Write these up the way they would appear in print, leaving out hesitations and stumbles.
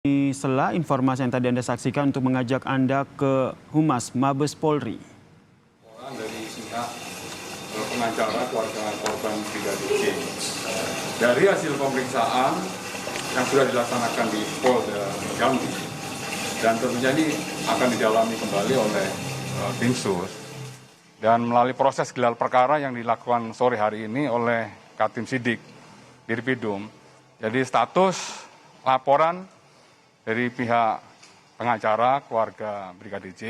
Ini sela informasi yang tadi Anda saksikan untuk mengajak Anda ke Humas Mabes Polri. Dari pihak pengacara keluarga korban Brigadir J. Dari hasil pemeriksaan yang sudah dilaksanakan di Polda Jambi, dan tentunya ini akan didalami kembali oleh tim sus. Dan melalui proses gelar perkara yang dilakukan sore hari ini oleh Katim Sidik Dirpidum, jadi status laporan dari pihak pengacara keluarga Brigadir J,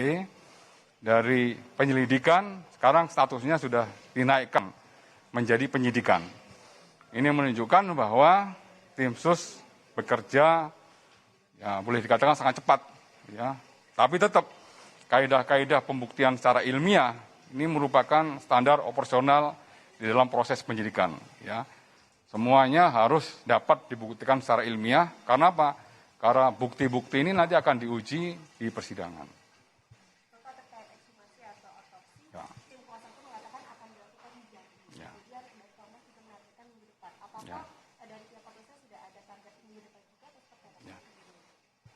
dari penyelidikan sekarang statusnya sudah dinaikkan menjadi penyidikan. Ini menunjukkan bahwa tim sus bekerja, ya boleh dikatakan sangat cepat, ya. Tapi tetap kaidah-kaidah pembuktian secara ilmiah ini merupakan standar operasional di dalam proses penyidikan, ya. Semuanya harus dapat dibuktikan secara ilmiah. Karena apa? Karena bukti-bukti ini nanti akan diuji di persidangan. Bapak terkait ekshumasi atau otopsi, Ya. tim kuasa hukum mengatakan akan dilakukan di Jambi. Ya. Kemudian dari Komnas juga menargetkan minggu depan. Apakah Ya. dari pihak polisi sudah ada target minggu depan juga atau seperti apa? Ya.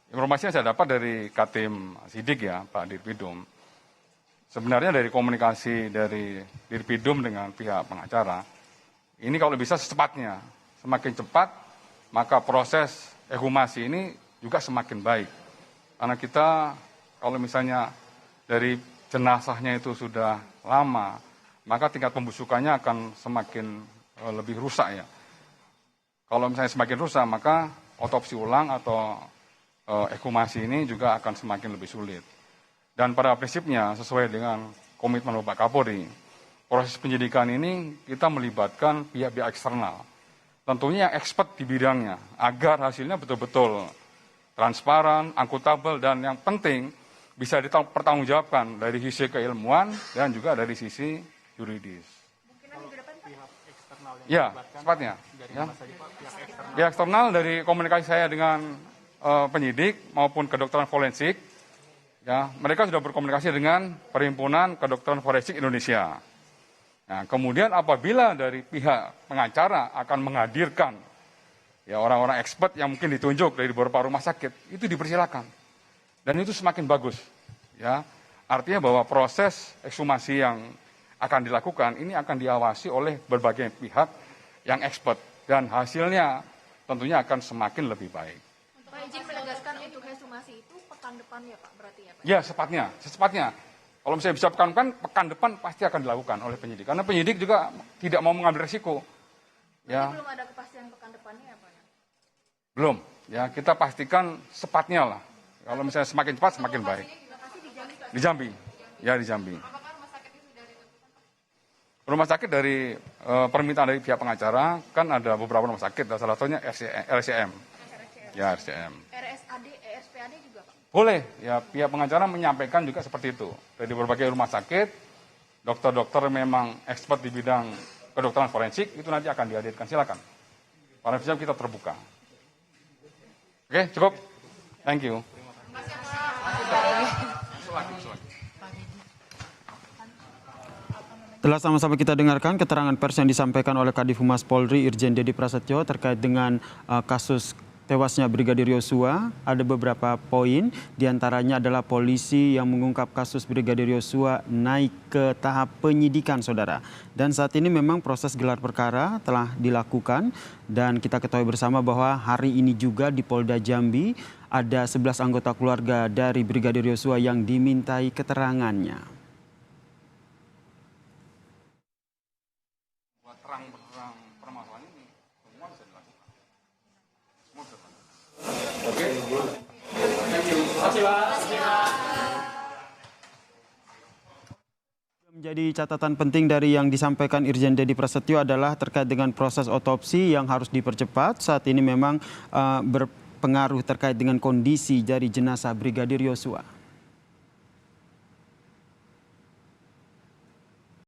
Informasi yang saya dapat dari Katim Sidik, ya, Pak Dirpidum. Sebenarnya dari komunikasi dari Dirpidum dengan pihak pengacara, ini kalau bisa secepatnya, semakin cepat maka proses ekshumasi ini juga semakin baik. Karena kita kalau misalnya dari jenazahnya itu sudah lama, maka tingkat pembusukannya akan semakin lebih rusak, ya. Kalau misalnya semakin rusak, maka otopsi ulang atau ekshumasi ini juga akan semakin lebih sulit. Dan pada prinsipnya sesuai dengan komitmen Bapak Kapolri, proses penyidikan ini kita melibatkan pihak-pihak eksternal. Tentunya yang expert di bidangnya, agar hasilnya betul-betul transparan, akuntabel, dan yang penting bisa dipertanggungjawabkan dari sisi keilmuan dan juga dari sisi yuridis. Mungkin minggu depan, Pak? Pihak eksternal yang Ya, dilibatkan sepatnya. dari Ya. mana saja, Pak? Pihak eksternal. Pihak eksternal dari komunikasi saya dengan penyidik maupun kedokteran forensik, ya, mereka sudah berkomunikasi dengan Perhimpunan Kedokteran Forensik Indonesia. Nah, kemudian apabila dari pihak pengacara akan menghadirkan, ya, orang-orang expert yang mungkin ditunjuk dari beberapa rumah sakit, itu dipersilakan. Dan itu semakin bagus, ya. Artinya bahwa proses ekshumasi yang akan dilakukan ini akan diawasi oleh berbagai pihak yang expert, dan hasilnya tentunya akan semakin lebih baik. Pak, izin menegaskan untuk ekshumasi itu pekan depan ya, Pak, berarti ya, Pak? Ya, secepatnya. Kalau misalnya bisa pekan depan pasti akan dilakukan oleh penyidik. Karena penyidik juga tidak mau mengambil resiko. Ya. Belum ada kepastian pekan depannya ya, Pak? Belum. Ya, kita pastikan sepatnya lah. Kalau misalnya semakin cepat semakin baik. Lokasi di Jambi, Pak? Di Jambi. Ya, di Jambi. Apakah rumah sakitnya sudah ditentukan, Pak? Rumah sakit dari permintaan dari pihak pengacara kan ada beberapa rumah sakit. Salah satunya RCM. Ya, RCM. RSAD, RSPAD juga, Pak? Boleh, ya, pihak pengacara menyampaikan juga seperti itu. Dari berbagai rumah sakit, dokter-dokter memang expert di bidang kedokteran forensik, itu nanti akan dihadirkan. Silakan. Pada prinsip kita terbuka. Oke, cukup. Thank you. Telah sama-sama kita dengarkan keterangan pers yang disampaikan oleh Kadif Humas Polri Irjen Dedi Prasetyo terkait dengan kasus tewasnya Brigadir Yosua. Ada beberapa poin, diantaranya adalah polisi yang mengungkap kasus Brigadir Yosua naik ke tahap penyidikan, saudara. Dan saat ini memang proses gelar perkara telah dilakukan, dan kita ketahui bersama bahwa hari ini juga di Polda Jambi ada 11 anggota keluarga dari Brigadir Yosua yang dimintai keterangannya. Buat terang-terang permasalahan ini, semua bisa dilakukan. Semua bisa dilakukan. Oke. Menjadi catatan penting dari yang disampaikan Irjen Dedi Prasetyo adalah terkait dengan proses otopsi yang harus dipercepat. Saat ini memang berpengaruh terkait dengan kondisi dari jenazah Brigadir Yosua.